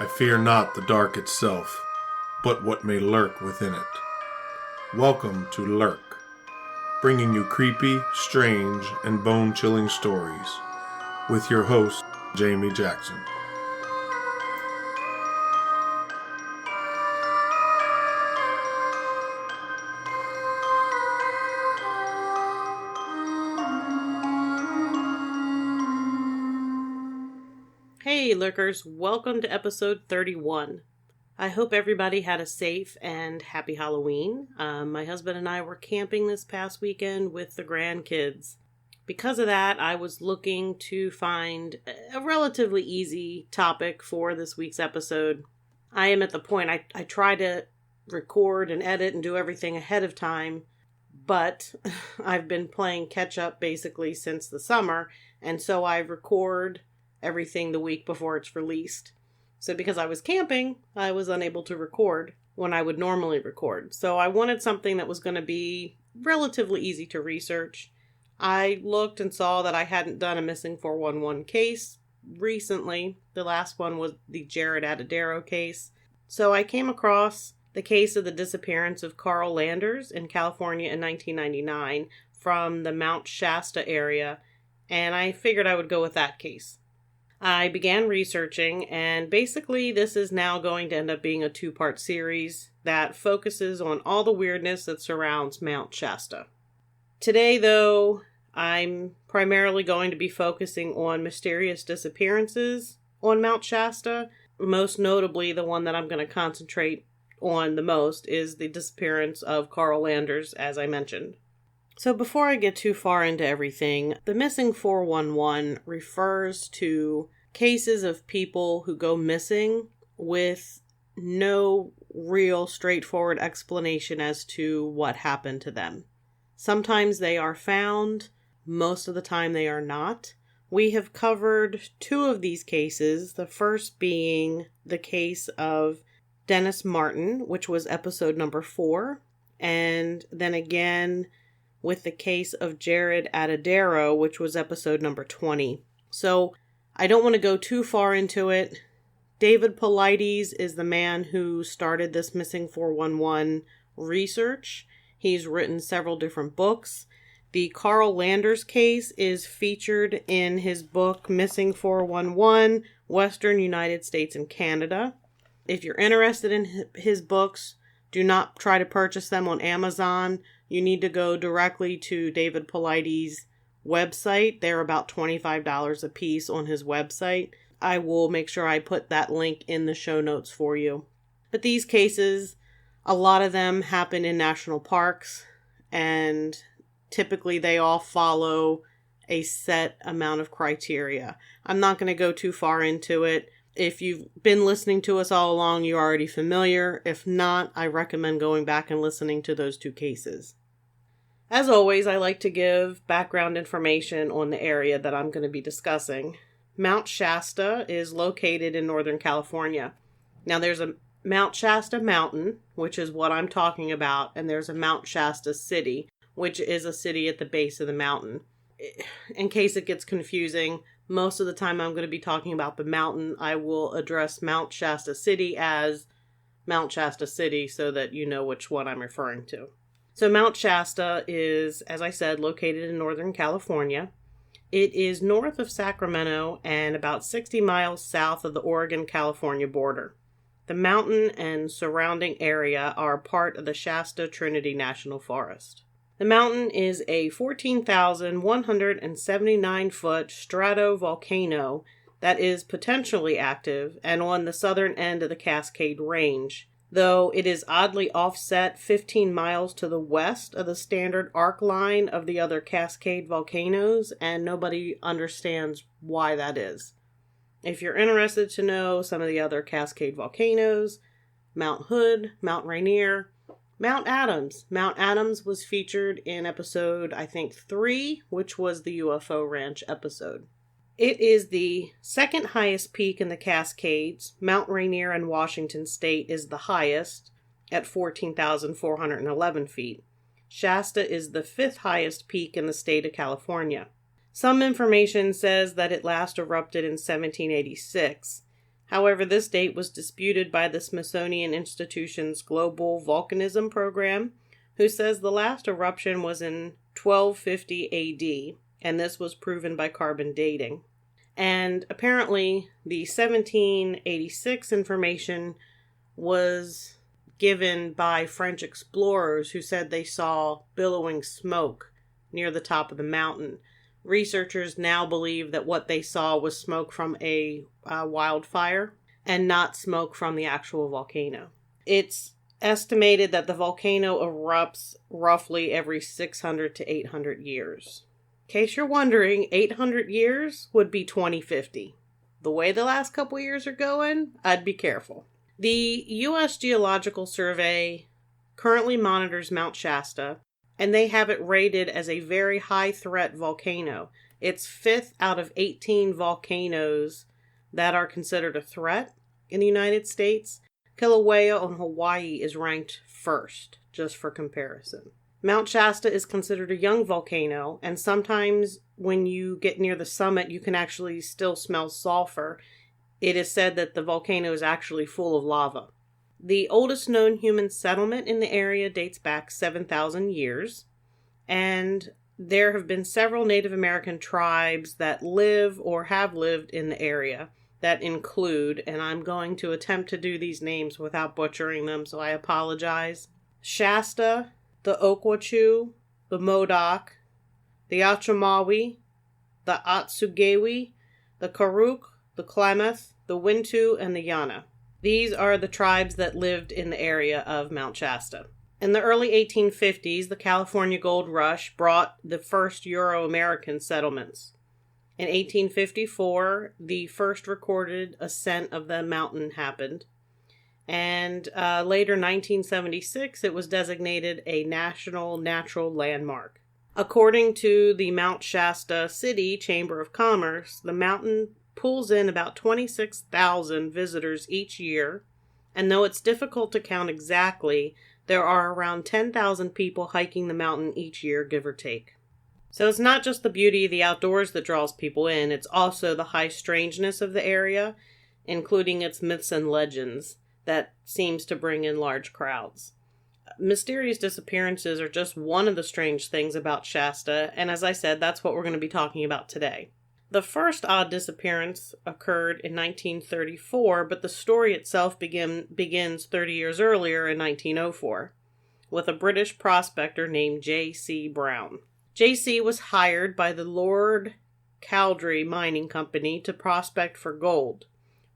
I fear not the dark itself, but what may lurk within it. Welcome to Lurk, bringing you creepy, strange, and bone-chilling stories, with your host, Jamie Jackson. Hey Lurkers, welcome to episode 31. I hope everybody had a safe and happy Halloween. My husband and I were camping this past weekend with the grandkids. Because of that, I was looking to find a relatively easy topic for this week's episode. I am at the point I try to record and edit and do everything ahead of time, but I've been playing catch up basically since the summer, and so I record everything the week before it's released. So because I was camping, I was unable to record when I would normally record. So I wanted something that was going to be relatively easy to research. I looked and saw that I hadn't done a missing 411 case recently. The last one was the Jared Adadero case. So I came across the case of the disappearance of Carl Landers in California in 1999 from the Mount Shasta area, and I figured I would go with that case. I began researching, and basically this is now going to end up being a two-part series that focuses on all the weirdness that surrounds Mount Shasta. Today, though, I'm primarily going to be focusing on mysterious disappearances on Mount Shasta. Most notably, the one that I'm going to concentrate on the most is the disappearance of Carl Landers, as I mentioned. So before I get too far into everything, the missing 411 refers to cases of people who go missing with no real straightforward explanation as to what happened to them. Sometimes they are found, most of the time they are not. We have covered two of these cases, the first being the case of Dennis Martin, which was episode number 4, and then again with the case of Jared Adadero, which was episode number 20. So I don't want to go too far into it. David Paulides is the man who started this missing 411 research. He's written several different books. The Carl Landers case is featured in his book Missing 411, Western United States and Canada. If you're interested in his books, do not try to purchase them on Amazon. You need to go directly to David Paulides' website. They're about $25 a piece on his website. I will make sure I put that link in the show notes for you. But these cases, a lot of them happen in national parks, and typically they all follow a set amount of criteria. I'm not going to go too far into it. If you've been listening to us all along, you're already familiar. If not, I recommend going back and listening to those two cases. As always, I like to give background information on the area that I'm going to be discussing. Mount Shasta is located in Northern California. Now, there's a Mount Shasta mountain, which is what I'm talking about, and there's a Mount Shasta city, which is a city at the base of the mountain. In case it gets confusing, most of the time I'm going to be talking about the mountain. I will address Mount Shasta City as Mount Shasta City so that you know which one I'm referring to. So Mount Shasta is, as I said, located in Northern California. It is north of Sacramento and about 60 miles south of the Oregon-California border. The mountain and surrounding area are part of the Shasta Trinity National Forest. The mountain is a 14,179-foot stratovolcano that is potentially active and on the southern end of the Cascade Range, though it is oddly offset 15 miles to the west of the standard arc line of the other Cascade volcanoes, and nobody understands why that is. If you're interested to know some of the other Cascade volcanoes, Mount Hood, Mount Rainier, Mount Adams. Mount Adams was featured in episode, I think, 3, which was the UFO Ranch episode. It is the second highest peak in the Cascades. Mount Rainier in Washington State is the highest at 14,411 feet. Shasta is the 5th highest peak in the state of California. Some information says that it last erupted in 1786. However, this date was disputed by the Smithsonian Institution's Global Volcanism Program, who says the last eruption was in 1250 AD, and this was proven by carbon dating. And apparently, the 1786 information was given by French explorers who said they saw billowing smoke near the top of the mountain. Researchers now believe that what they saw was smoke from a wildfire and not smoke from the actual volcano. It's estimated that the volcano erupts roughly every 600 to 800 years. In case you're wondering, 800 years would be 2050. The way the last couple years are going, I'd be careful. The U.S. Geological Survey currently monitors Mount Shasta, and they have it rated as a very high threat volcano. It's 5th out of 18 volcanoes that are considered a threat in the United States. Kilauea on Hawaii is ranked 1st, just for comparison. Mount Shasta is considered a young volcano, and sometimes when you get near the summit, you can actually still smell sulfur. It is said that the volcano is actually full of lava. The oldest known human settlement in the area dates back 7,000 years, and there have been several Native American tribes that live or have lived in the area that include, and I'm going to attempt to do these names without butchering them, so I apologize, Shasta, the Okwachu, the Modoc, the Achamawi, the Atsugewi, the Karuk, the Klamath, the Wintu, and the Yana. These are the tribes that lived in the area of Mount Shasta. In the early 1850s, the California Gold Rush brought the first Euro-American settlements. In 1854, the first recorded ascent of the mountain happened. And later, 1976, it was designated a National Natural Landmark. According to the Mount Shasta City Chamber of Commerce, the mountain pulls in about 26,000 visitors each year, and though it's difficult to count exactly, there are around 10,000 people hiking the mountain each year, give or take. So it's not just the beauty of the outdoors that draws people in, it's also the high strangeness of the area, including its myths and legends, that seems to bring in large crowds. Mysterious disappearances are just one of the strange things about Shasta, and as I said, that's what we're going to be talking about today. The first odd disappearance occurred in 1934, but the story itself begins 30 years earlier in 1904, with a British prospector named J.C. Brown. J.C. was hired by the Lord Caldry Mining Company to prospect for gold.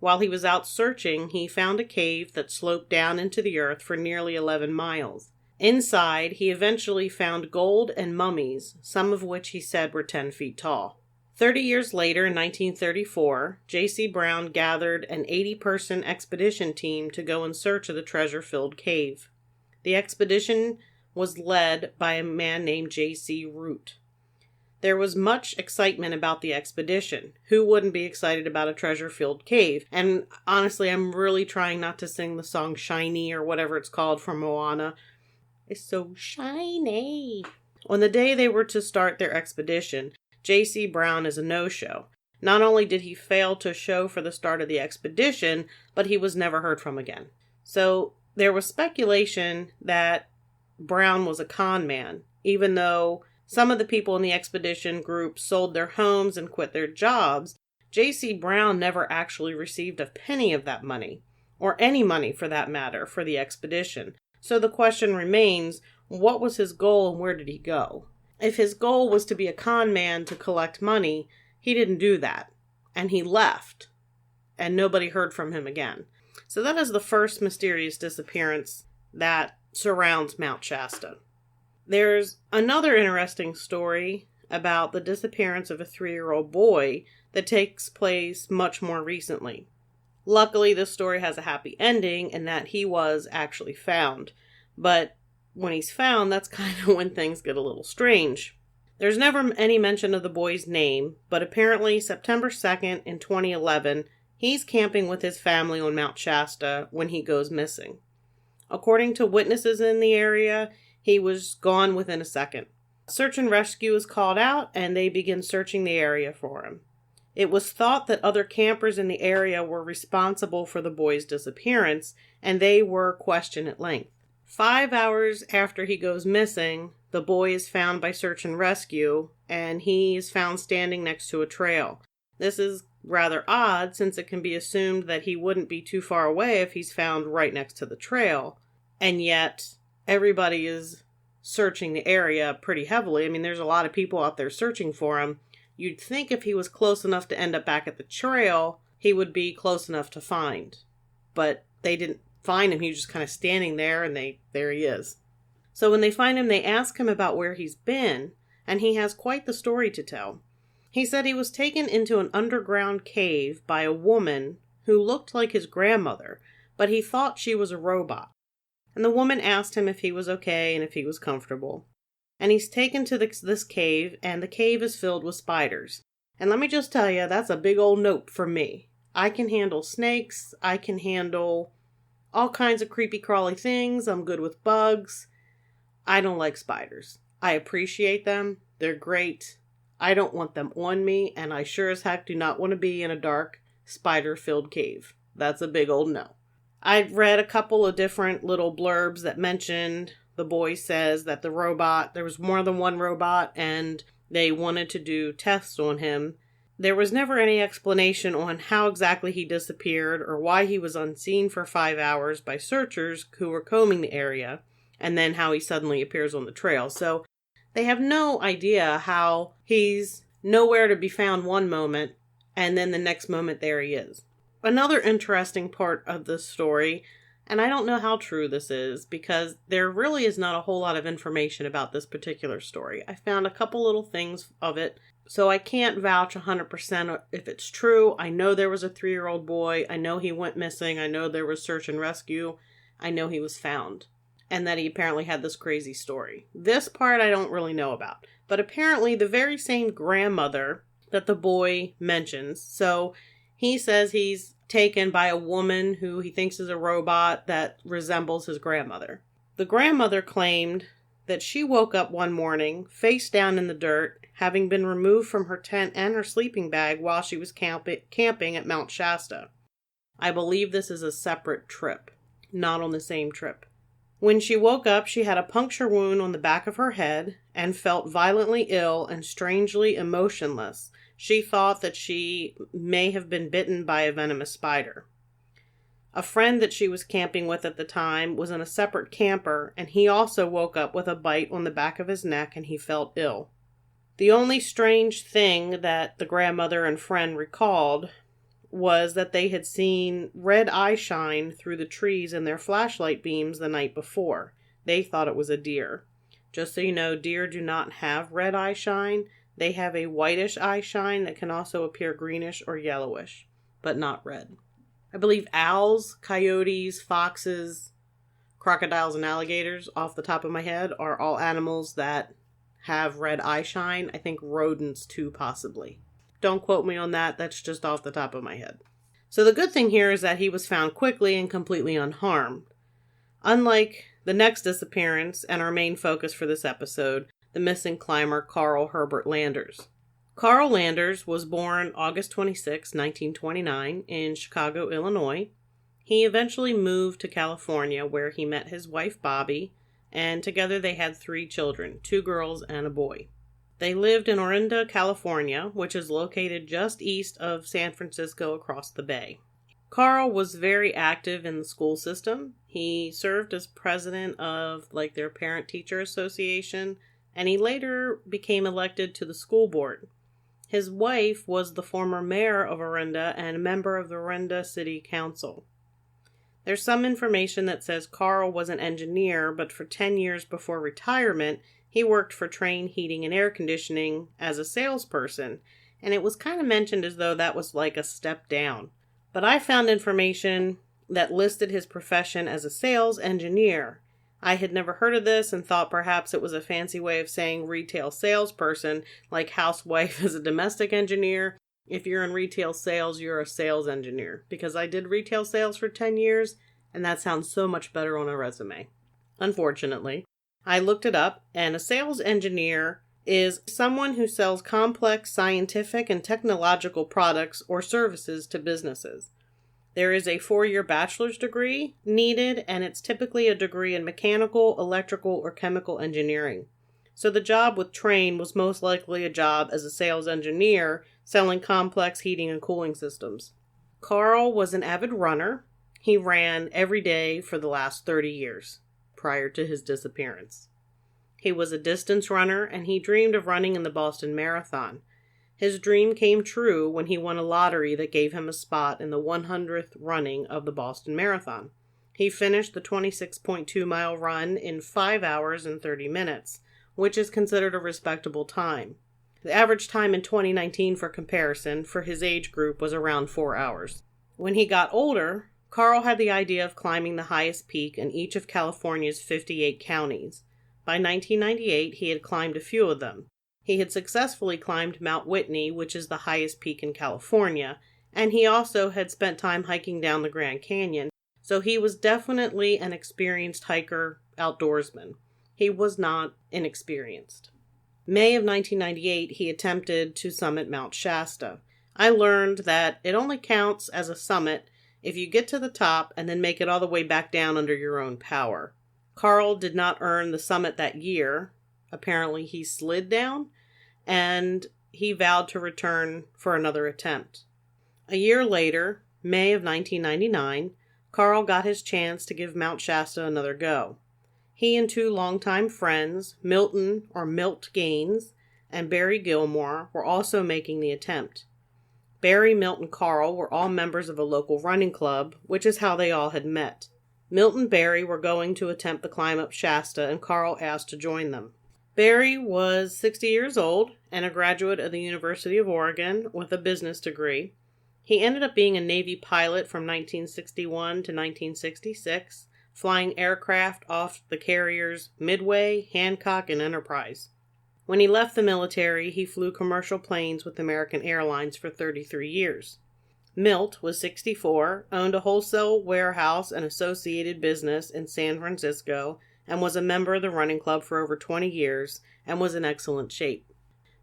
While he was out searching, he found a cave that sloped down into the earth for nearly 11 miles. Inside, he eventually found gold and mummies, some of which he said were 10 feet tall. 30 years later, in 1934, J.C. Brown gathered an 80-person expedition team to go in search of the treasure-filled cave. The expedition was led by a man named J.C. Root. There was much excitement about the expedition. Who wouldn't be excited about a treasure-filled cave? And honestly, I'm really trying not to sing the song Shiny or whatever it's called from Moana. It's so shiny. On the day they were to start their expedition, J.C. Brown is a no-show. Not only did he fail to show for the start of the expedition, but he was never heard from again. So there was speculation that Brown was a con man, even though some of the people in the expedition group sold their homes and quit their jobs. J.C. Brown never actually received a penny of that money, or any money for that matter, for the expedition. So the question remains, what was his goal and where did he go? If his goal was to be a con man to collect money, he didn't do that. And he left. And nobody heard from him again. So that is the first mysterious disappearance that surrounds Mount Shasta. There's another interesting story about the disappearance of a 3-year-old boy that takes place much more recently. Luckily, this story has a happy ending in that he was actually found. But when he's found, that's kind of when things get a little strange. There's never any mention of the boy's name, but apparently September 2nd in 2011, he's camping with his family on Mount Shasta when he goes missing. According to witnesses in the area, he was gone within a second. Search and rescue is called out, and they begin searching the area for him. It was thought that other campers in the area were responsible for the boy's disappearance, and they were questioned at length. 5 hours after he goes missing, the boy is found by search and rescue, and he is found standing next to a trail. This is rather odd, since it can be assumed that he wouldn't be too far away if he's found right next to the trail, and yet everybody is searching the area pretty heavily. I mean, there's a lot of people out there searching for him. You'd think if he was close enough to end up back at the trail, he would be close enough to find. But they didn't find him. He was just kind of standing there, and there he is. So when they find him, they ask him about where he's been, and he has quite the story to tell. He said he was taken into an underground cave by a woman who looked like his grandmother, but he thought she was a robot. And the woman asked him if he was okay and if he was comfortable. And he's taken to this cave, and the cave is filled with spiders. And let me just tell you, that's a big old nope for me. I can handle snakes. I can handle all kinds of creepy crawly things. I'm good with bugs. I don't like spiders. I appreciate them. They're great. I don't want them on me, and I sure as heck do not want to be in a dark, spider-filled cave. That's a big old no. I've read a couple of different little blurbs that mentioned the boy says that the robot, there was more than one robot, and they wanted to do tests on him. There was never any explanation on how exactly he disappeared or why he was unseen for 5 hours by searchers who were combing the area, and then how he suddenly appears on the trail. So they have no idea how he's nowhere to be found one moment, and then the next moment there he is. Another interesting part of this story, and I don't know how true this is, because there really is not a whole lot of information about this particular story. I found a couple little things of it, so I can't vouch 100% if it's true. I know there was a 3-year-old boy. I know he went missing. I know there was search and rescue. I know he was found, and that he apparently had this crazy story. This part I don't really know about, but apparently the very same grandmother that the boy mentions, so he says he's taken by a woman who he thinks is a robot that resembles his grandmother. The grandmother claimed that she woke up one morning, face down in the dirt, having been removed from her tent and her sleeping bag while she was camping at Mount Shasta. I believe this is a separate trip, not on the same trip. When she woke up, she had a puncture wound on the back of her head and felt violently ill and strangely emotionless. She thought that she may have been bitten by a venomous spider. A friend that she was camping with at the time was in a separate camper, and he also woke up with a bite on the back of his neck, and he felt ill. The only strange thing that the grandmother and friend recalled was that they had seen red eye shine through the trees in their flashlight beams the night before. They thought it was a deer. Just so you know, deer do not have red eye shine. They have a whitish eye shine that can also appear greenish or yellowish, but not red. I believe owls, coyotes, foxes, crocodiles, and alligators, off the top of my head, are all animals that have red eye shine. I think rodents too, possibly. Don't quote me on that. That's just off the top of my head. So the good thing here is that he was found quickly and completely unharmed. Unlike the next disappearance and our main focus for this episode, the missing climber Carl Herbert Landers. Carl Landers was born August 26, 1929, in Chicago, Illinois. He eventually moved to California, where he met his wife Bobby, and together they had 3 children, 2 girls and a boy. They lived in Orinda, California, which is located just east of San Francisco across the bay. Carl was very active in the school system. He served as president of their parent-teacher association, and he later became elected to the school board. His wife was the former mayor of Orinda and a member of the Orinda City Council. There's some information that says Carl was an engineer, but for 10 years before retirement, he worked for Trane Heating and Air Conditioning as a salesperson, and it was kind of mentioned as though that was like a step down. But I found information that listed his profession as a sales engineer. I had never heard of this and thought perhaps it was a fancy way of saying retail salesperson, like housewife is a domestic engineer. If you're in retail sales, you're a sales engineer. Because I did retail sales for 10 years, and that sounds so much better on a resume. Unfortunately, I looked it up, and a sales engineer is someone who sells complex scientific and technological products or services to businesses. There is a 4-year bachelor's degree needed, and it's typically a degree in mechanical, electrical, or chemical engineering. So the job with Train was most likely a job as a sales engineer selling complex heating and cooling systems. Carl was an avid runner. He ran every day for the last 30 years prior to his disappearance. He was a distance runner, and he dreamed of running in the Boston Marathon. His dream came true when he won a lottery that gave him a spot in the 100th running of the Boston Marathon. He finished the 26.2-mile run in 5 hours and 30 minutes, which is considered a respectable time. The average time in 2019, for comparison, for his age group was around 4 hours. When he got older, Carl had the idea of climbing the highest peak in each of California's 58 counties. By 1998, he had climbed a few of them. He had successfully climbed Mount Whitney, which is the highest peak in California, and he also had spent time hiking down the Grand Canyon, so he was definitely an experienced hiker, outdoorsman. He was not inexperienced. May of 1998, he attempted to summit Mount Shasta. I learned that it only counts as a summit if you get to the top and then make it all the way back down under your own power. Carl did not earn the summit that year. Apparently he slid down, and he vowed to return for another attempt. A year later, May of 1999, Carl got his chance to give Mount Shasta another go. He and 2 longtime friends, Milton or Milt Gaines and Barry Gilmore, were also making the attempt. Barry, Milt, and Carl were all members of a local running club, which is how they all had met. Milt and Barry were going to attempt the climb up Shasta, and Carl asked to join them. Barry was 60 years old and a graduate of the University of Oregon with a business degree. He ended up being a Navy pilot from 1961 to 1966, flying aircraft off the carriers Midway, Hancock, and Enterprise. When he left the military, he flew commercial planes with American Airlines for 33 years. Milt was 64, owned a wholesale warehouse and associated business in San Francisco, and was a member of the running club for over 20 years and was in excellent shape.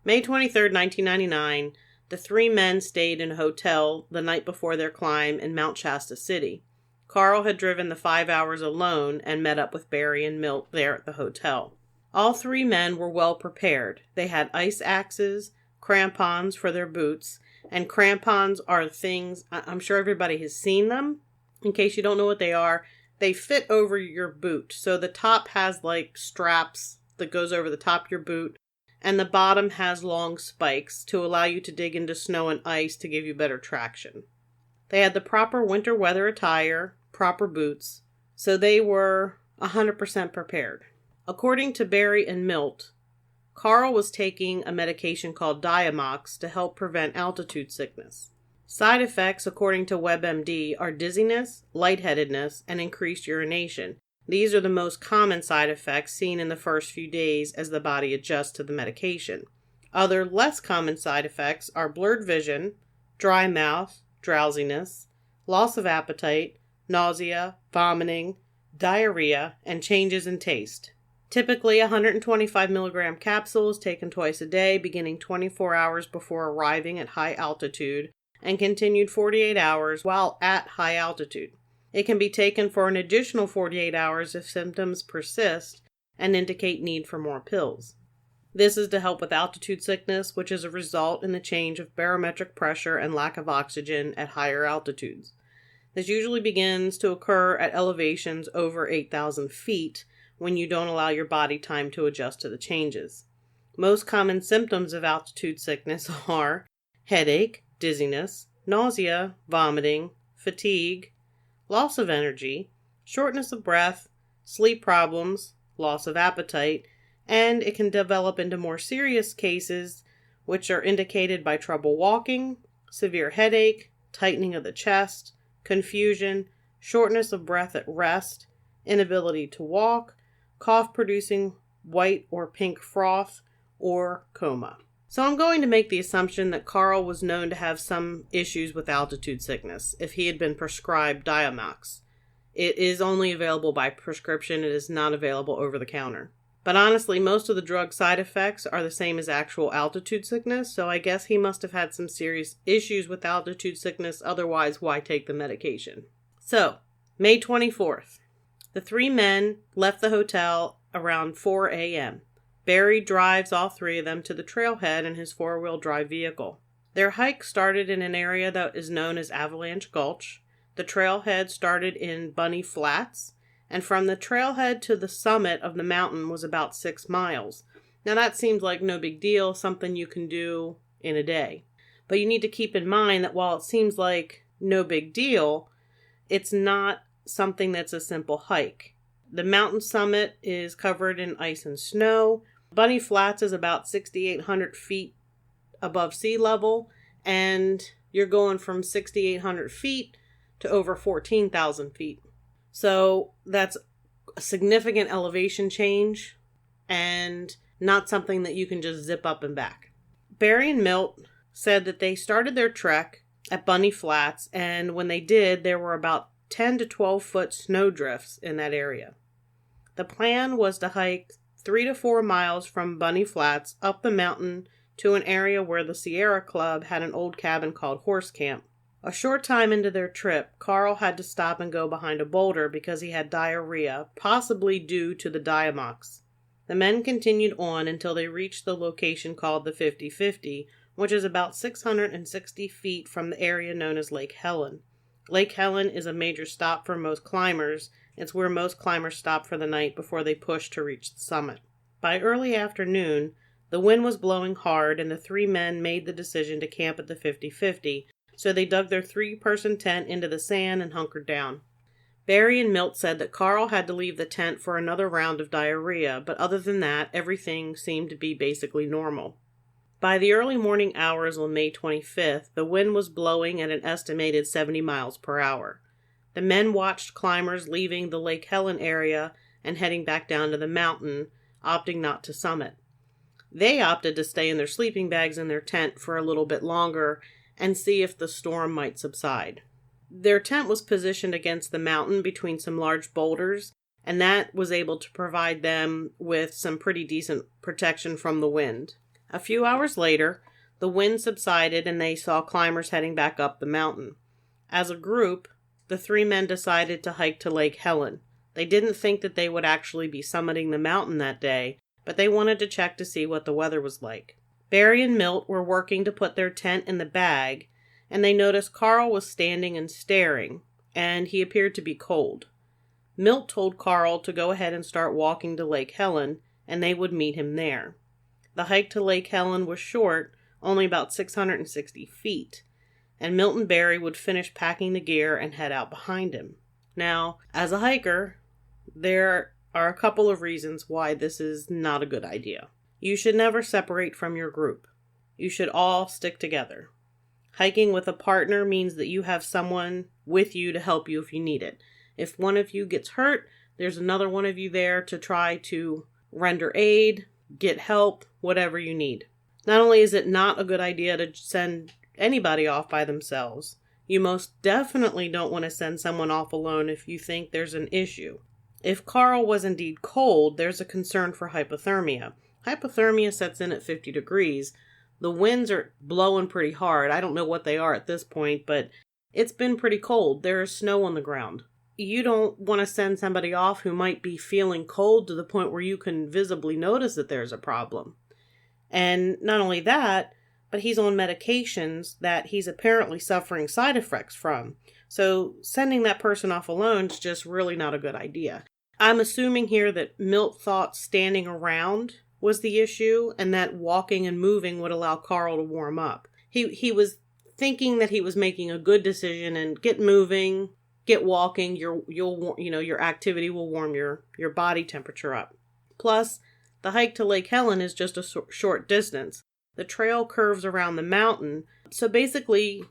May 23, 1999, the 3 men stayed in a hotel the night before their climb in Mount Shasta City. Carl had driven the 5 hours alone and met up with Barry and Milt there at the hotel. All 3 men were well prepared. They had ice axes, crampons for their boots, and crampons are things, I'm sure everybody has seen them. In case you don't know what they are, they fit over your boot. So the top has like straps that goes over the top of your boot, and the bottom has long spikes to allow you to dig into snow and ice to give you better traction. They had the proper winter weather attire, proper boots, so they were 100% prepared. According to Barry and Milt, Carl was taking a medication called Diamox to help prevent altitude sickness. Side effects, according to WebMD, are dizziness, lightheadedness, and increased urination. These are the most common side effects seen in the first few days as the body adjusts to the medication. Other less common side effects are blurred vision, dry mouth, drowsiness, loss of appetite, nausea, vomiting, diarrhea, and changes in taste. Typically, 125 milligram capsules taken twice a day, beginning 24 hours before arriving at high altitude, and continued 48 hours while at high altitude. It can be taken for an additional 48 hours if symptoms persist and indicate need for more pills. This is to help with altitude sickness, which is a result in the change of barometric pressure and lack of oxygen at higher altitudes. This usually begins to occur at elevations over 8,000 feet when you don't allow your body time to adjust to the changes. Most common symptoms of altitude sickness are headache, dizziness, nausea, vomiting, fatigue, loss of energy, shortness of breath, sleep problems, loss of appetite, and it can develop into more serious cases, which are indicated by trouble walking, severe headache, tightening of the chest, confusion, shortness of breath at rest, inability to walk, cough-producing white or pink froth, or coma. So I'm going to make the assumption that Carl was known to have some issues with altitude sickness if he had been prescribed Diamox. It is only available by prescription. It is not available over the counter. But honestly, most of the drug side effects are the same as actual altitude sickness, so I guess he must have had some serious issues with altitude sickness, otherwise why take the medication? So, May 24th. The three men left the hotel around 4 a.m. Barry drives all three of them to the trailhead in his four-wheel drive vehicle. Their hike started in an area that is known as Avalanche Gulch. The trailhead started in Bunny Flats, and from the trailhead to the summit of the mountain was about 6 miles. Now that seems like no big deal, something you can do in a day. But you need to keep in mind that while it seems like no big deal, it's not something that's a simple hike. The mountain summit is covered in ice and snow. Bunny Flats is about 6,800 feet above sea level, and you're going from 6,800 feet to over 14,000 feet. So that's a significant elevation change and not something that you can just zip up and back. Barry and Milt said that they started their trek at Bunny Flats, and when they did, there were about 10 to 12 foot snow drifts in that area. The plan was to hike 3 to 4 miles from Bunny Flats up the mountain to an area where the Sierra Club had an old cabin called Horse Camp. A short time into their trip, Carl had to stop and go behind a boulder because he had diarrhea, possibly due to the Diamox. The men continued on until they reached the location called the 50-50, which is about 660 feet from the area known as Lake Helen. Lake Helen is a major stop for most climbers. It's where most climbers stop for the night before they push to reach the summit. By early afternoon, the wind was blowing hard and the three men made the decision to camp at the 50-50, so they dug their 3-person tent into the sand and hunkered down. Barry and Milt said that Carl had to leave the tent for another round of diarrhea, but other than that, everything seemed to be basically normal. By the early morning hours on May 25th, the wind was blowing at an estimated 70 miles per hour. The men watched climbers leaving the Lake Helen area and heading back down to the mountain, opting not to summit. They opted to stay in their sleeping bags in their tent for a little bit longer and see if the storm might subside. Their tent was positioned against the mountain between some large boulders, and that was able to provide them with some pretty decent protection from the wind. A few hours later, the wind subsided and they saw climbers heading back up the mountain. As a group, the three men decided to hike to Lake Helen. They didn't think that they would actually be summiting the mountain that day, but they wanted to check to see what the weather was like. Barry and Milt were working to put their tent in the bag, and they noticed Carl was standing and staring, and he appeared to be cold. Milt told Carl to go ahead and start walking to Lake Helen, and they would meet him there. The hike to Lake Helen was short, only about 660 feet, and Milt and Barry would finish packing the gear and head out behind him. Now, as a hiker, there are a couple of reasons why this is not a good idea. You should never separate from your group. You should all stick together. Hiking with a partner means that you have someone with you to help you if you need it. If one of you gets hurt, there's another one of you there to try to render aid, get help, whatever you need. Not only is it not a good idea to send anybody off by themselves, you most definitely don't want to send someone off alone if you think there's an issue. If Carl was indeed cold, there's a concern for hypothermia. Hypothermia sets in at 50 degrees. The winds are blowing pretty hard. I don't know what they are at this point, but it's been pretty cold. There is snow on the ground. You don't want to send somebody off who might be feeling cold to the point where you can visibly notice that there's a problem. And not only that, but he's on medications that he's apparently suffering side effects from. So sending that person off alone is just really not a good idea. I'm assuming here that Milt thought standing around was the issue and that walking and moving would allow Carl to warm up. He was thinking that he was making a good decision and get moving, get walking, your activity will warm your body temperature up. Plus, the hike to Lake Helen is just a short distance. The trail curves around the mountain, so basically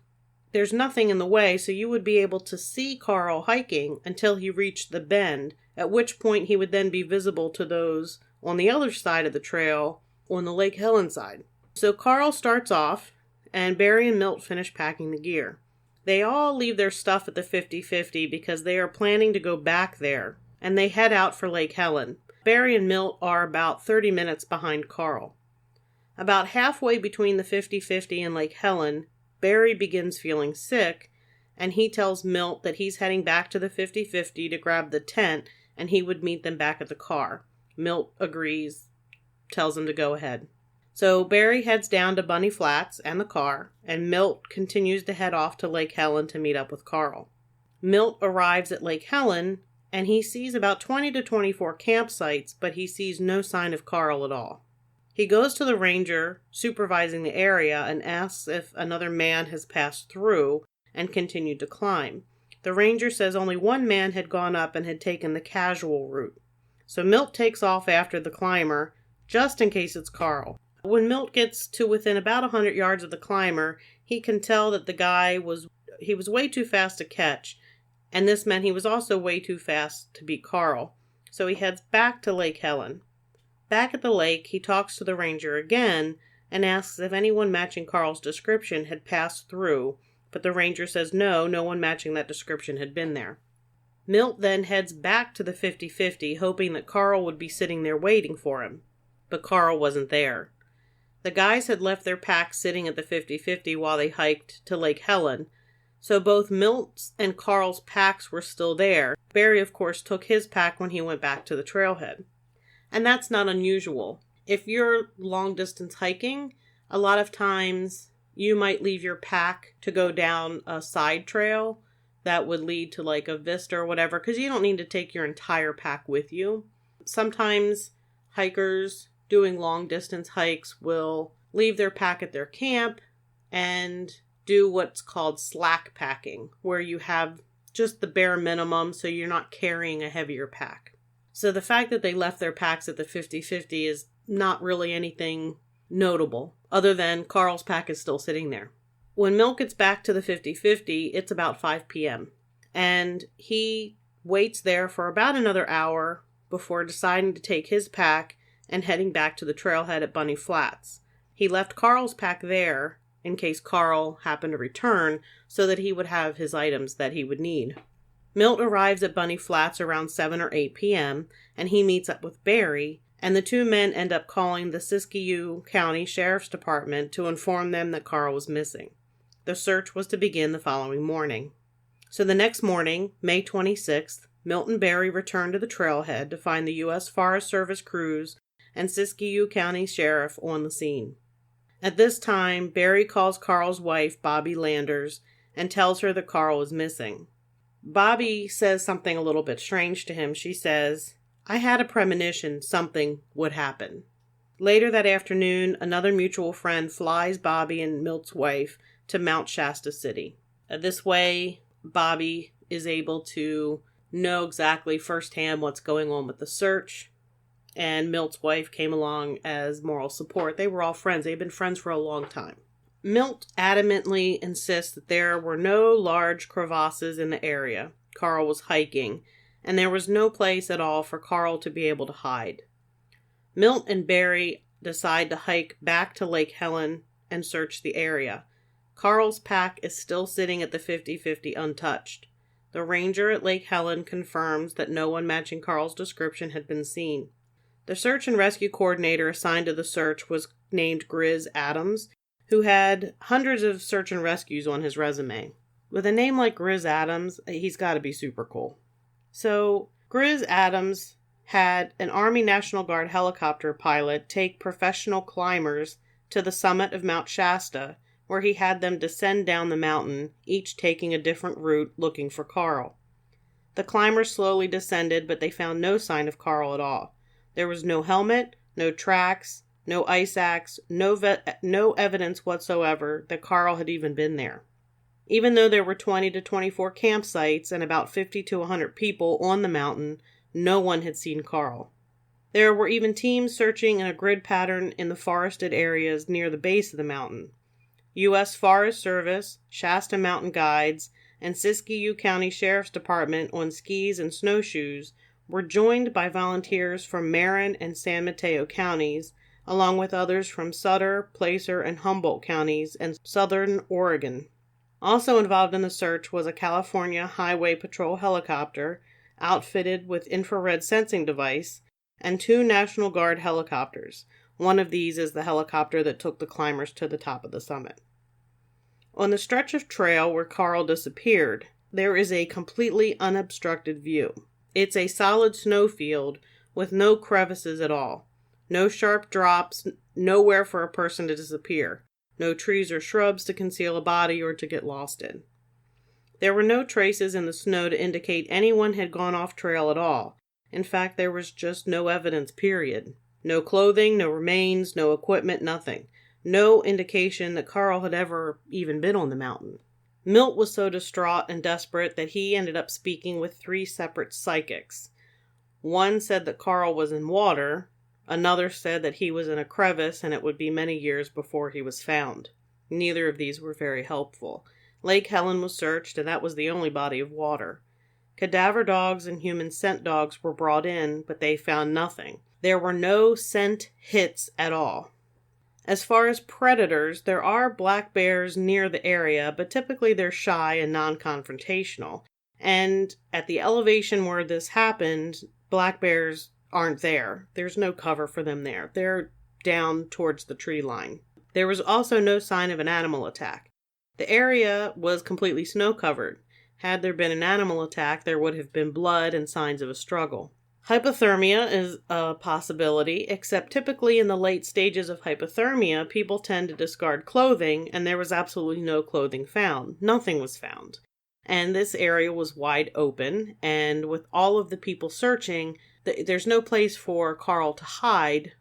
there's nothing in the way, so you would be able to see Carl hiking until he reached the bend, at which point he would then be visible to those on the other side of the trail, on the Lake Helen side. So Carl starts off, and Barry and Milt finish packing the gear. They all leave their stuff at the 50-50 because they are planning to go back there, and they head out for Lake Helen. Barry and Milt are about 30 minutes behind Carl. About halfway between the 50-50 and Lake Helen, Barry begins feeling sick, and he tells Milt that he's heading back to the 50-50 to grab the tent, and he would meet them back at the car. Milt agrees, tells him to go ahead. So Barry heads down to Bunny Flats and the car, and Milt continues to head off to Lake Helen to meet up with Carl. Milt arrives at Lake Helen, and he sees about 20 to 24 campsites, but he sees no sign of Carl at all. He goes to the ranger supervising the area and asks if another man has passed through and continued to climb. The ranger says only one man had gone up and had taken the casual route. So Milt takes off after the climber, just in case it's Carl. When Milt gets to within about 100 yards of the climber, he can tell that the guy was way too fast to catch, and this meant he was also way too fast to beat Carl. So he heads back to Lake Helen. Back at the lake, he talks to the ranger again and asks if anyone matching Carl's description had passed through, but the ranger says no one matching that description had been there. Milt then heads back to the 50-50, hoping that Carl would be sitting there waiting for him. But Carl wasn't there. The guys had left their packs sitting at the 50-50 while they hiked to Lake Helen, so both Milt's and Carl's packs were still there. Barry, of course, took his pack when he went back to the trailhead. And that's not unusual. If you're long-distance hiking, a lot of times you might leave your pack to go down a side trail that would lead to like a vista or whatever, because you don't need to take your entire pack with you. Sometimes hikers doing long-distance hikes will leave their pack at their camp and do what's called slack packing, where you have just the bare minimum so you're not carrying a heavier pack. So the fact that they left their packs at the 50-50 is not really anything notable, other than Carl's pack is still sitting there. When Milt gets back to the 50-50, it's about 5 p.m. And he waits there for about another hour before deciding to take his pack and heading back to the trailhead at Bunny Flats. He left Carl's pack there in case Carl happened to return so that he would have his items that he would need. Milt arrives at Bunny Flats around 7 or 8 p.m., and he meets up with Barry, and the two men end up calling the Siskiyou County Sheriff's Department to inform them that Carl was missing. The search was to begin the following morning. So the next morning, May 26th, Milt and Barry returned to the trailhead to find the U.S. Forest Service crews and Siskiyou County Sheriff on the scene. At this time, Barry calls Carl's wife, Bobby Landers, and tells her that Carl is missing. Bobby says something a little bit strange to him. She says, "I had a premonition something would happen." Later that afternoon, another mutual friend flies Bobby and Milt's wife to Mount Shasta City. This way, Bobby is able to know exactly firsthand what's going on with the search, and Milt's wife came along as moral support. They were all friends. They've been friends for a long time. Milt adamantly insists that there were no large crevasses in the area Carl was hiking, and there was no place at all for Carl to be able to hide. Milt and Barry decide to hike back to Lake Helen and search the area. Carl's pack is still sitting at the 50-50 untouched. The ranger at Lake Helen confirms that no one matching Carl's description had been seen. The search and rescue coordinator assigned to the search was named Grizz Adams, who had hundreds of search and rescues on his resume. With a name like Grizz Adams, he's got to be super cool. So, Grizz Adams had an Army National Guard helicopter pilot take professional climbers to the summit of Mount Shasta, where he had them descend down the mountain, each taking a different route looking for Carl. The climbers slowly descended, but they found no sign of Carl at all. There was no helmet, no tracks, no ice axe, no evidence whatsoever that Carl had even been there. Even though there were 20 to 24 campsites and about 50 to 100 people on the mountain, no one had seen Carl. There were even teams searching in a grid pattern in the forested areas near the base of the mountain. U.S. Forest Service, Shasta Mountain Guides, and Siskiyou County Sheriff's Department on skis and snowshoes were joined by volunteers from Marin and San Mateo counties, along with others from Sutter, Placer, and Humboldt counties and southern Oregon. Also involved in the search was a California Highway Patrol helicopter outfitted with infrared sensing device, and 2 National Guard helicopters. One of these is the helicopter that took the climbers to the top of the summit. On the stretch of trail where Carl disappeared, there is a completely unobstructed view. It's a solid snowfield with no crevices at all. No sharp drops, nowhere for a person to disappear. No trees or shrubs to conceal a body or to get lost in. There were no traces in the snow to indicate anyone had gone off trail at all. In fact, there was just no evidence, period. No clothing, no remains, no equipment, nothing. No indication that Carl had ever even been on the mountain. Milt was so distraught and desperate that he ended up speaking with 3 separate psychics. One said that Carl was in water. Another said that he was in a crevice and it would be many years before he was found. Neither of these were very helpful. Lake Helen was searched, and that was the only body of water. Cadaver dogs and human scent dogs were brought in, but they found nothing. There were no scent hits at all. As far as predators, there are black bears near the area, but typically they're shy and non-confrontational. And at the elevation where this happened, black bears aren't there. There's no cover for them there. They're down towards the tree line. There was also no sign of an animal attack. The area was completely snow-covered. Had there been an animal attack, there would have been blood and signs of a struggle. Hypothermia is a possibility, except typically in the late stages of hypothermia, people tend to discard clothing, and there was absolutely no clothing found. Nothing was found. And this area was wide open, and with all of the people searching, there's no place for Carl to hide,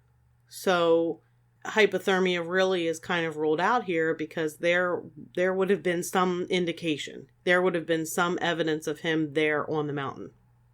so hypothermia really is kind of ruled out here because there would have been some indication. There would have been some evidence of him there on the mountain.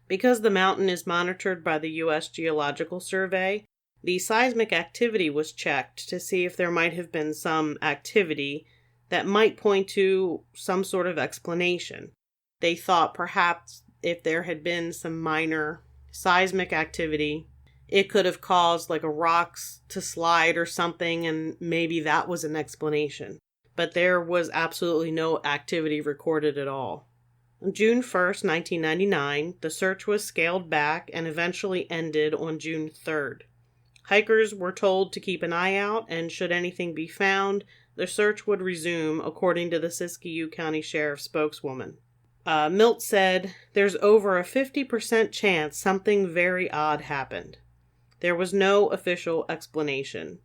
Because the mountain is monitored by the U.S. Geological Survey, the seismic activity was checked to see if there might have been some activity that might point to some sort of explanation. They thought perhaps if there had been some minor seismic activity, it could have caused like a rocks to slide or something, and maybe that was an explanation. But there was absolutely no activity recorded at all. On June 1st, 1999, the search was scaled back and eventually ended on June 3rd. Hikers were told to keep an eye out, and should anything be found, the search would resume, according to the Siskiyou County Sheriff's spokeswoman. Milt said, "There's over a 50% chance something very odd happened." There was no official explanation.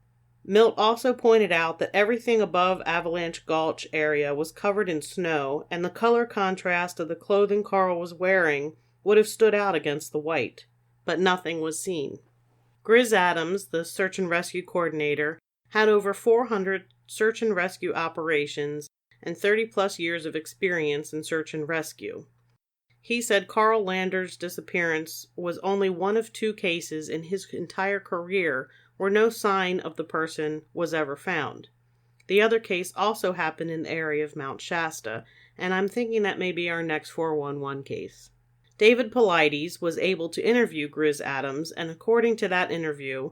Milt also pointed out that everything above Avalanche Gulch area was covered in snow, and the color contrast of the clothing Carl was wearing would have stood out against the white, but nothing was seen. Grizz Adams, the search and rescue coordinator, had over 400 search and rescue operations and 30-plus years of experience in search and rescue. He said Carl Lander's disappearance was only one of 2 cases in his entire career where no sign of the person was ever found. The other case also happened in the area of Mount Shasta, and I'm thinking that may be our next 411 case. David Paulides was able to interview Grizz Adams, and according to that interview,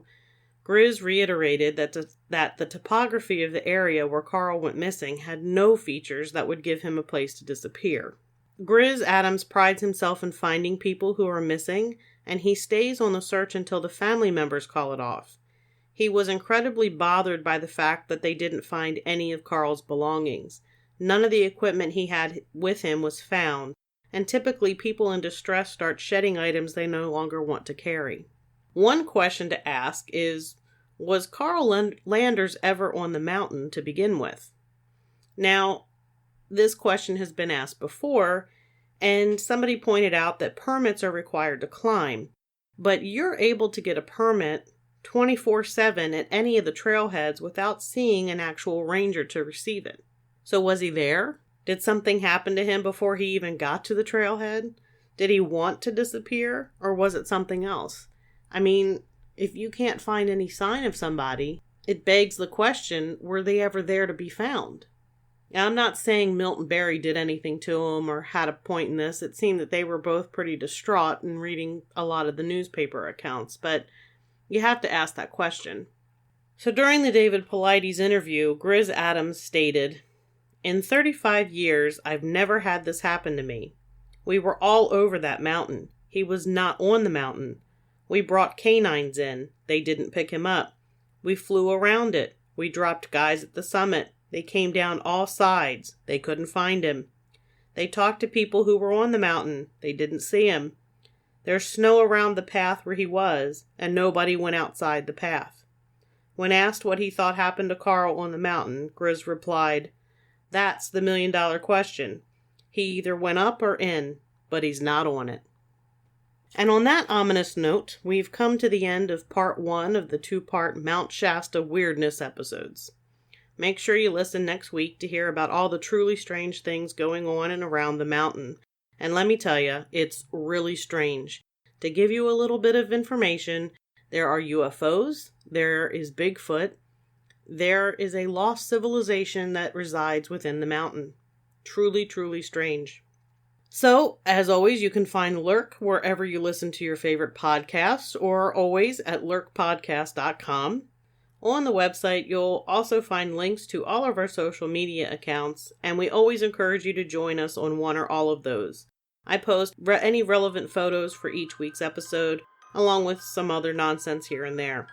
Grizz reiterated that the topography of the area where Carl went missing had no features that would give him a place to disappear. Grizz Adams prides himself in finding people who are missing, and he stays on the search until the family members call it off. He was incredibly bothered by the fact that they didn't find any of Carl's belongings. None of the equipment he had with him was found, and typically people in distress start shedding items they no longer want to carry. One question to ask is, was Carl Landers ever on the mountain to begin with? Now, this question has been asked before, and somebody pointed out that permits are required to climb, but you're able to get a permit 24/7 at any of the trailheads without seeing an actual ranger to receive it. So was he there? Did something happen to him before he even got to the trailhead? Did he want to disappear, or was it something else? I mean, if you can't find any sign of somebody, it begs the question, were they ever there to be found? Now, I'm not saying Milt and Barry did anything to him or had a point in this. It seemed that they were both pretty distraught in reading a lot of the newspaper accounts, but you have to ask that question. So during the David Paulides interview, Grizz Adams stated, "In 35 years, I've never had this happen to me. We were all over that mountain. He was not on the mountain. We brought canines in. They didn't pick him up. We flew around it. We dropped guys at the summit. They came down all sides. They couldn't find him. They talked to people who were on the mountain. They didn't see him. There's snow around the path where he was, and nobody went outside the path. When asked what he thought happened to Carl on the mountain, Grizz replied, "That's the million-dollar question. He either went up or in, but he's not on it." And on that ominous note, we've come to the end of part 1 of the 2-part Mount Shasta weirdness episodes. Make sure you listen next week to hear about all the truly strange things going on and around the mountain. And let me tell you, it's really strange. To give you a little bit of information, there are UFOs, there is Bigfoot, there is a lost civilization that resides within the mountain. Truly, truly strange. So, as always, you can find Lurk wherever you listen to your favorite podcasts, or always at lurkpodcast.com. On the website, you'll also find links to all of our social media accounts, and we always encourage you to join us on one or all of those. I post any relevant photos for each week's episode, along with some other nonsense here and there.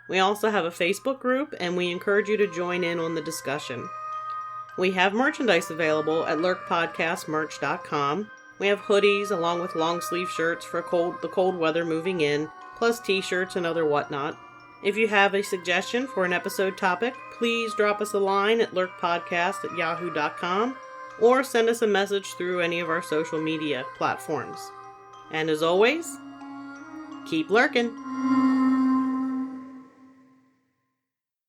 We also have a Facebook group, and we encourage you to join in on the discussion. We have merchandise available at lurkpodcastmerch.com. We have hoodies along with long sleeve shirts for the cold weather moving in, plus t-shirts and other whatnot. If you have a suggestion for an episode topic, please drop us a line at lurkpodcast@yahoo.com or send us a message through any of our social media platforms. And as always, keep lurking.